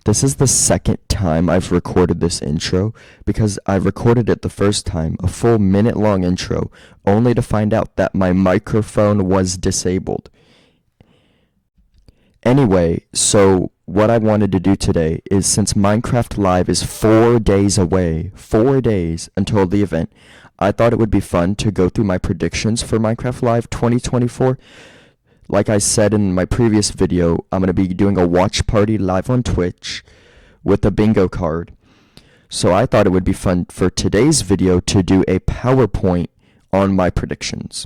This is the second time I've recorded this intro because I recorded it the first time, a full minute long intro, only to find out that my microphone was disabled. Anyway, so what I wanted to do today is since Minecraft Live is 4 days away, 4 days until the event, I thought it would be fun to go through my predictions for Minecraft Live 2024. Like I said in my previous video, I'm going to be doing a watch party live on Twitch with a bingo card. So I thought it would be fun for today's video to do a PowerPoint on my predictions.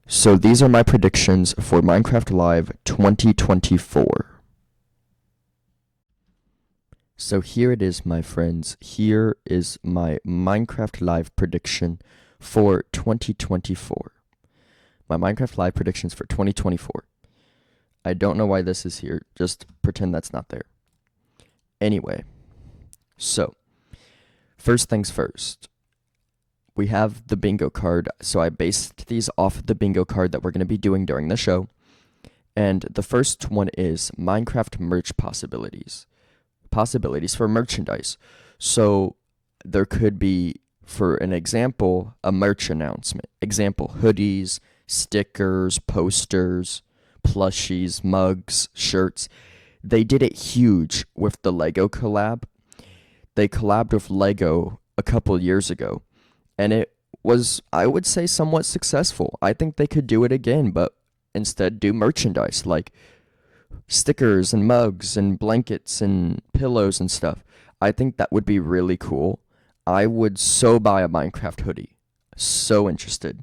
So these are my predictions for Minecraft Live 2024. So here it is, my friends. Here is my Minecraft Live prediction for 2024. My Minecraft Live predictions for 2024. I don't know why this is here. Just pretend that's not there. Anyway, so first things first. We have the bingo card. So I based these off of the bingo card that we're going to be doing during the show. And the first one is Minecraft merch possibilities. Possibilities for merchandise. So there could be, for an example, a merch announcement. Example, hoodies, stickers, posters, plushies, mugs, shirts. They did it huge with the Lego collab. They collabed with Lego a couple years ago, and it was, I would say, somewhat successful. I think they could do it again, but instead do merchandise like stickers and mugs and blankets and pillows and stuff. I think that would be really cool. I would so buy a Minecraft hoodie. So interested.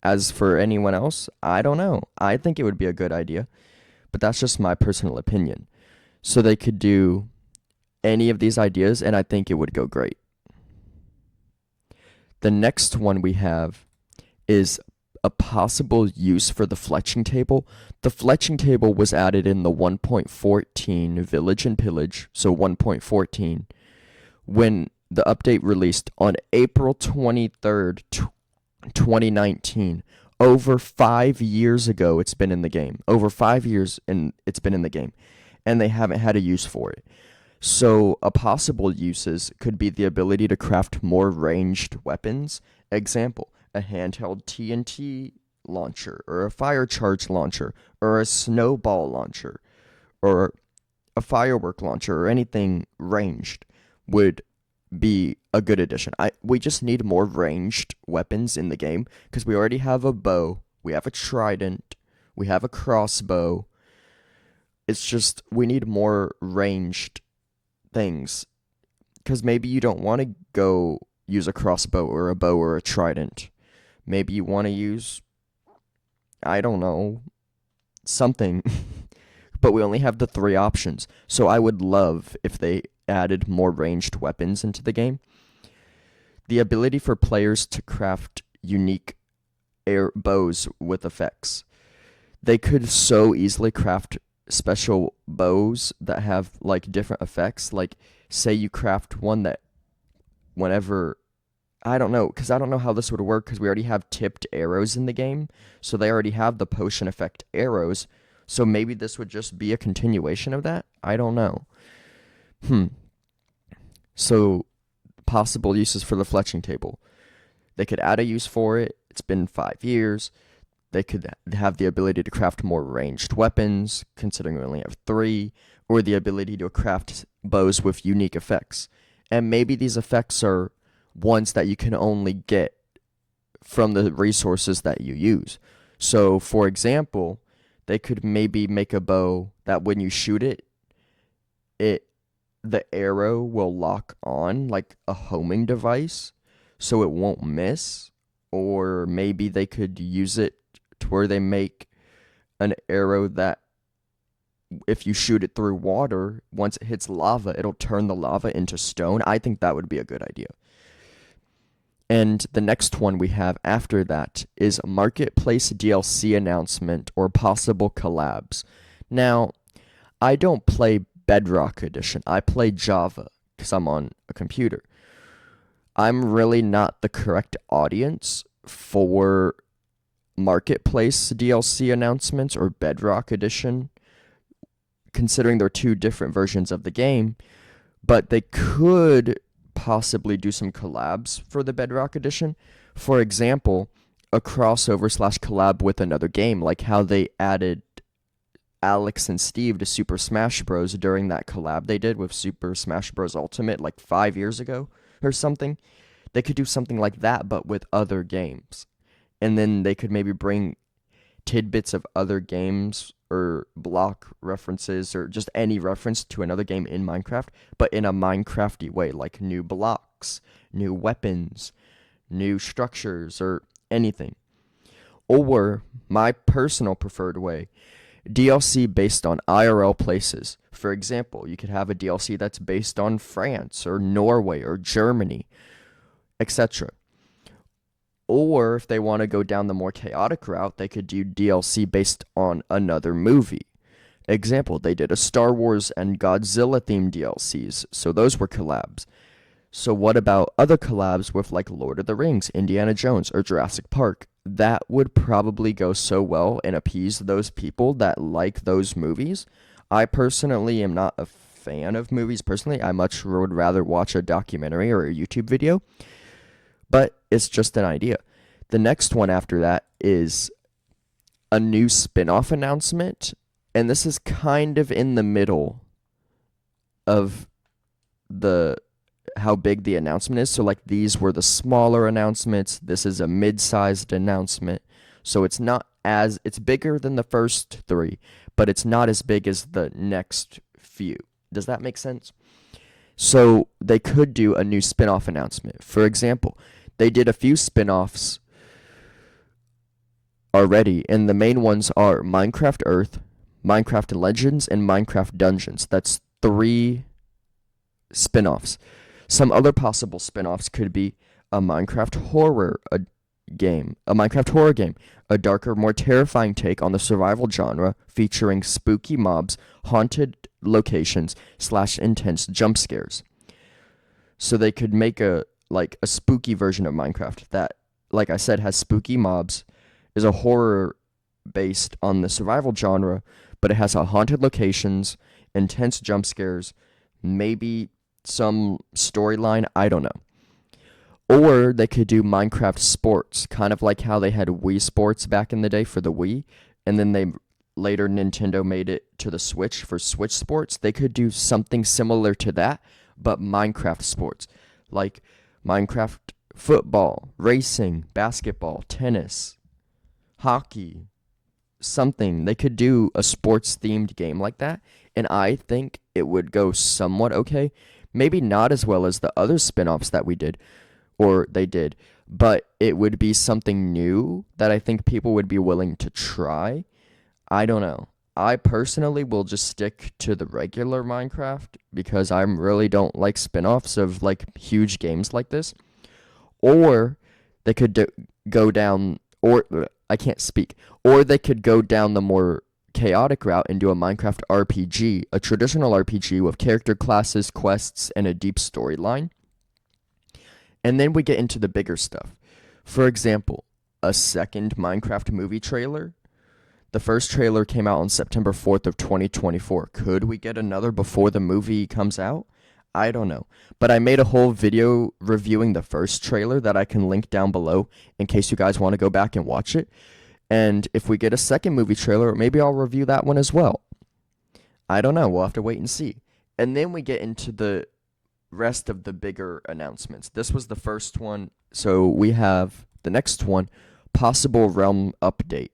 As for anyone else, I don't know. I think it would be a good idea, but that's just my personal opinion. So they could do any of these ideas, and I think it would go great. The next one we have is a possible use for the fletching table. The fletching table was added in the 1.14 Village and Pillage, so 1.14, when the update released on April 23rd, 2019. Over 5 years ago it's been in the game. Over 5 years and it's been in the game. And they haven't had a use for it. So a possible uses could be the ability to craft more ranged weapons. Example, a handheld TNT launcher, or a fire charge launcher, or a snowball launcher, or a firework launcher, or anything ranged would be a good addition. We just need more ranged weapons in the game because we already have a bow, we have a trident, we have a crossbow. It's just we need more ranged things because maybe you don't want to go use a crossbow or a bow or a trident. Maybe you want to use, I don't know, something. But we only have the 3 options. So I would love if they added more ranged weapons into the game. The ability for players to craft unique air bows with effects. They could so easily craft special bows that have like different effects. Like say you craft one that whenever, I don't know, because I don't know how this would work because we already have tipped arrows in the game. So they already have the potion effect arrows. So maybe this would just be a continuation of that? I don't know. So, possible uses for the fletching table. They could add a use for it. It's been 5 years. They could have the ability to craft more ranged weapons, considering we only have 3, or the ability to craft bows with unique effects. And maybe these effects are ones that you can only get from the resources that you use. So, for example, they could maybe make a bow that when you shoot it, the arrow will lock on like a homing device so it won't miss. Or maybe they could use it to where they make an arrow that if you shoot it through water, once it hits lava, it'll turn the lava into stone. I think that would be a good idea. And the next one we have after that is Marketplace DLC announcement or possible collabs. Now, I don't play Bedrock Edition. I play Java because I'm on a computer. I'm really not the correct audience for Marketplace DLC announcements or Bedrock Edition considering they're two different versions of the game, but they could possibly do some collabs for the Bedrock Edition. For example, a crossover slash collab with another game, like how they added Alex and Steve to Super Smash Bros. During that collab they did with Super Smash Bros. Ultimate like 5 years ago or something. They could do something like that, but with other games. And then they could maybe bring tidbits of other games or block references or just any reference to another game in Minecraft, but in a Minecrafty way, like new blocks, new weapons, new structures, or anything. Or my personal preferred way, DLC based on IRL places. For example, you could have a DLC that's based on France or Norway or Germany, etc. Or if they want to go down the more chaotic route, they could do DLC based on another movie. Example, they did a Star Wars and Godzilla themed DLCs, so those were collabs. So what about other collabs with like Lord of the Rings, Indiana Jones, or Jurassic Park? That would probably go so well and appease those people that like those movies. I personally am not a fan of movies personally. I much would rather watch a documentary or a YouTube video. But it's just an idea. The next one after that is a new spin-off announcement, and this is kind of in the middle of the how big the announcement is. So like these were the smaller announcements. This is a mid-sized announcement. So it's bigger than the first three, but it's not as big as the next few. Does that make sense? So they could do a new spin-off announcement. For example, they did a few spin-offs already, and the main ones are Minecraft Earth, Minecraft Legends, and Minecraft Dungeons. That's 3 spin-offs. Some other possible spin-offs could be a Minecraft horror game, a darker, more terrifying take on the survival genre, featuring spooky mobs, haunted locations, / intense jump scares. So they could make a spooky version of Minecraft that, like I said, has spooky mobs, is a horror based on the survival genre, but it has a haunted locations, intense jump scares, maybe some storyline, I don't know. Or they could do Minecraft Sports, kind of like how they had Wii Sports back in the day for the Wii, and then later Nintendo made it to the Switch for Switch Sports. They could do something similar to that, but Minecraft Sports, like Minecraft football, racing, basketball, tennis, hockey, something. They could do a sports themed game like that, and I think it would go somewhat okay. Maybe not as well as the other spin-offs that we did, or they did, but it would be something new that I think people would be willing to try. I don't know. I personally will just stick to the regular Minecraft because I really don't like spin-offs of like huge games like this. Or they could go down, or I can't speak, or they could go down the more chaotic route and do a Minecraft RPG, a traditional RPG with character classes, quests, and a deep storyline. And then we get into the bigger stuff. For example, a second Minecraft movie trailer. The first trailer came out on September 4th of 2024. Could we get another before the movie comes out? I don't know. But I made a whole video reviewing the first trailer that I can link down below in case you guys want to go back and watch it. And if we get a second movie trailer, maybe I'll review that one as well. I don't know. We'll have to wait and see. And then we get into the rest of the bigger announcements. This was the first one. So we have the next one, possible Realm update.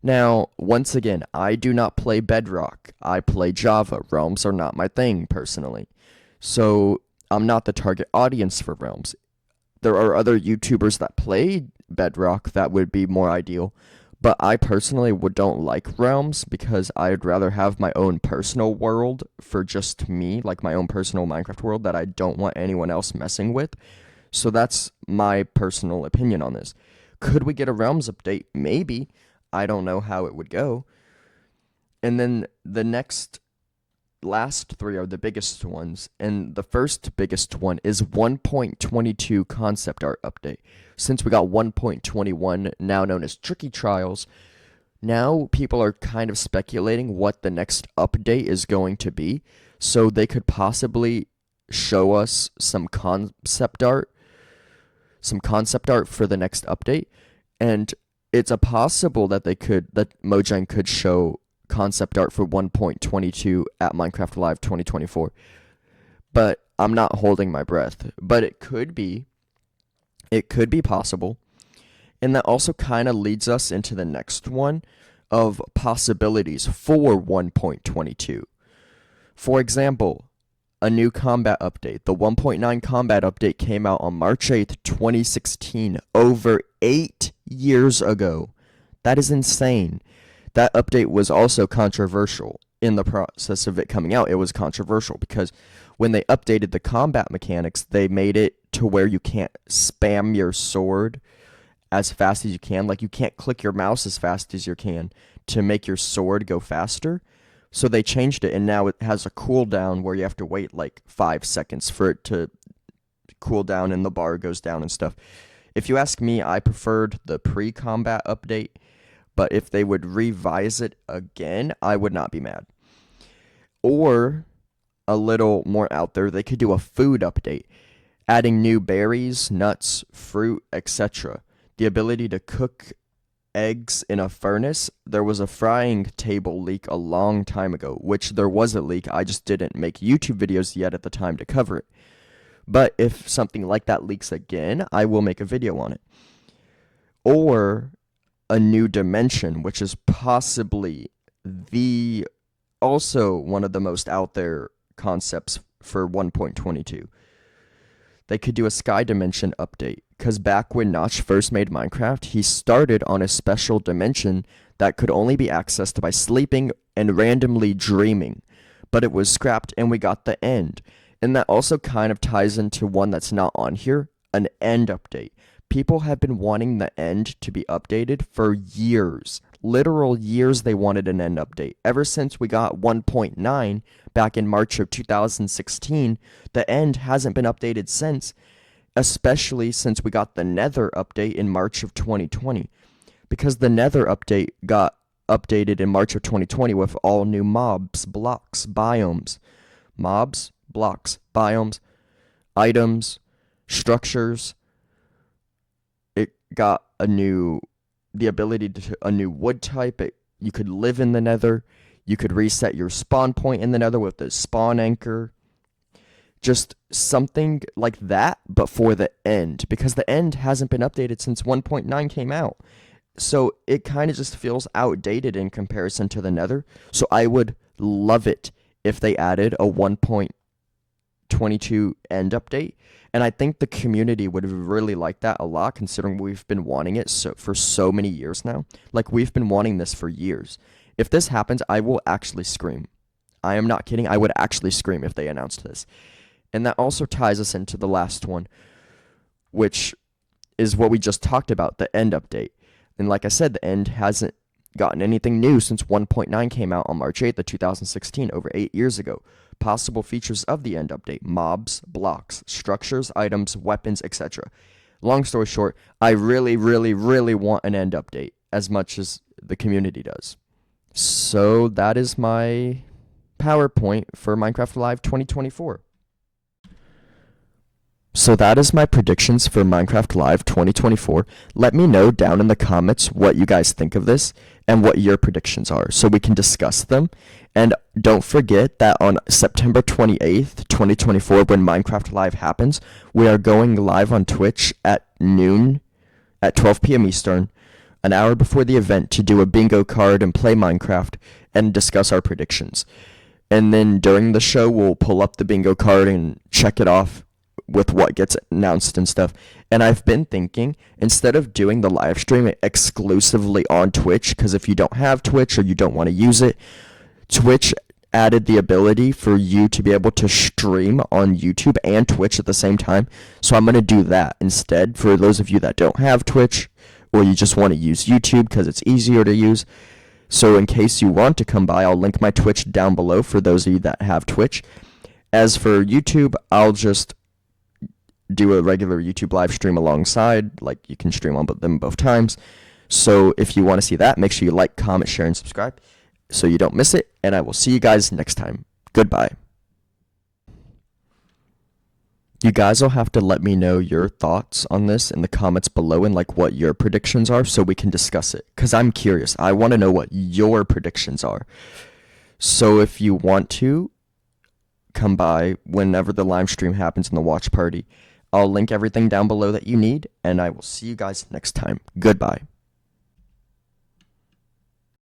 Now, once again, I do not play Bedrock. I play Java. Realms are not my thing, personally. So I'm not the target audience for Realms. There are other YouTubers that play Bedrock that would be more ideal, but I personally don't like Realms because I'd rather have my own personal world for just me, like my own personal Minecraft world that I don't want anyone else messing with. So that's my personal opinion on this. Could we get a Realms update? Maybe. I don't know how it would go. And then the last 3 are the biggest ones, and the first biggest one is 1.22 concept art update. Since we got 1.21, now known as Tricky Trials, now people are kind of speculating what the next update is going to be. So they could possibly show us some concept art for the next update. And it's a possible that Mojang could show concept art for 1.22 at Minecraft Live 2024. But I'm not holding my breath. But it could be possible. And that also kind of leads us into the next one of possibilities for 1.22. For example, a new combat update. The 1.9 combat update came out on March 8th, 2016, over 8 years ago. That is insane. That update was also controversial. In the process of it coming out, it was controversial because when they updated the combat mechanics, they made it to where you can't spam your sword as fast as you can. Like, you can't click your mouse as fast as you can to make your sword go faster. So they changed it, and now it has a cooldown where you have to wait like 5 seconds for it to cool down and the bar goes down and stuff. If you ask me, I preferred the pre-combat update, but if they would revise it again, I would not be mad. Or, a little more out there, they could do a food update, adding new berries, nuts, fruit, etc. The ability to cook eggs in a furnace. There was a frying table leak a long time ago, which there was a leak. I just didn't make YouTube videos yet at the time to cover it. But if something like that leaks again, I will make a video on it. Or a new dimension, which is possibly also one of the most out there concepts for 1.22. They could do a sky dimension update, because back when Notch first made Minecraft, he started on a special dimension that could only be accessed by sleeping and randomly dreaming, but it was scrapped and we got the end. And that also kind of ties into one that's not on here, an end update. People have been wanting the end to be updated for years. Literal years they wanted an end update. Ever since we got 1.9 back in March of 2016, the end hasn't been updated since, especially since we got the Nether update in March of 2020. Because the Nether update got updated in March of 2020 with all new mobs, blocks, biomes. Mobs, blocks, biomes, items, structures. It got the ability to a new wood type. You could live in the Nether. You could reset your spawn point in the Nether with the spawn anchor. Just something like that, but for the end. Because the end hasn't been updated since 1.9 came out. So it kind of just feels outdated in comparison to the Nether. So I would love it if they added a 1.22 end update. And I think the community would really like that a lot, considering we've been wanting it for so many years now. Like, we've been wanting this for years. If this happens, I will actually scream. I am not kidding. I would actually scream if they announced this. And that also ties us into the last one, which is what we just talked about, the end update. And like I said, the end hasn't gotten anything new since 1.9 came out on March 8th of 2016, over 8 years ago. Possible features of the end update: mobs, blocks, structures, items, weapons, etc. Long story short, I really, really, really want an end update as much as the community does. So that is my PowerPoint for Minecraft Live 2024. So that is my predictions for Minecraft Live 2024. Let me know down in the comments what you guys think of this and what your predictions are so we can discuss them. And don't forget that on September 28th, 2024, when Minecraft Live happens, we are going live on Twitch at noon, at 12 p.m. Eastern, an hour before the event, to do a bingo card and play Minecraft and discuss our predictions. And then during the show, we'll pull up the bingo card and check it off with what gets announced and stuff. And I've been thinking, instead of doing the live stream exclusively on Twitch, because if you don't have Twitch or you don't want to use it, Twitch added the ability for you to be able to stream on YouTube and Twitch at the same time. So I'm going to do that instead for those of you that don't have Twitch, or you just want to use YouTube because it's easier to use. So in case you want to come by, I'll link my Twitch down below for those of you that have Twitch. As for YouTube, I'll just do a regular YouTube live stream alongside, like you can stream on them both times. So if you want to see that, make sure you like, comment, share, and subscribe so you don't miss it. And I will see you guys next time. Goodbye. You guys will have to let me know your thoughts on this in the comments below and like what your predictions are so we can discuss it. Because I'm curious. I want to know what your predictions are. So if you want to, come by whenever the live stream happens in the watch party. I'll link everything down below that you need, and I will see you guys next time. Goodbye.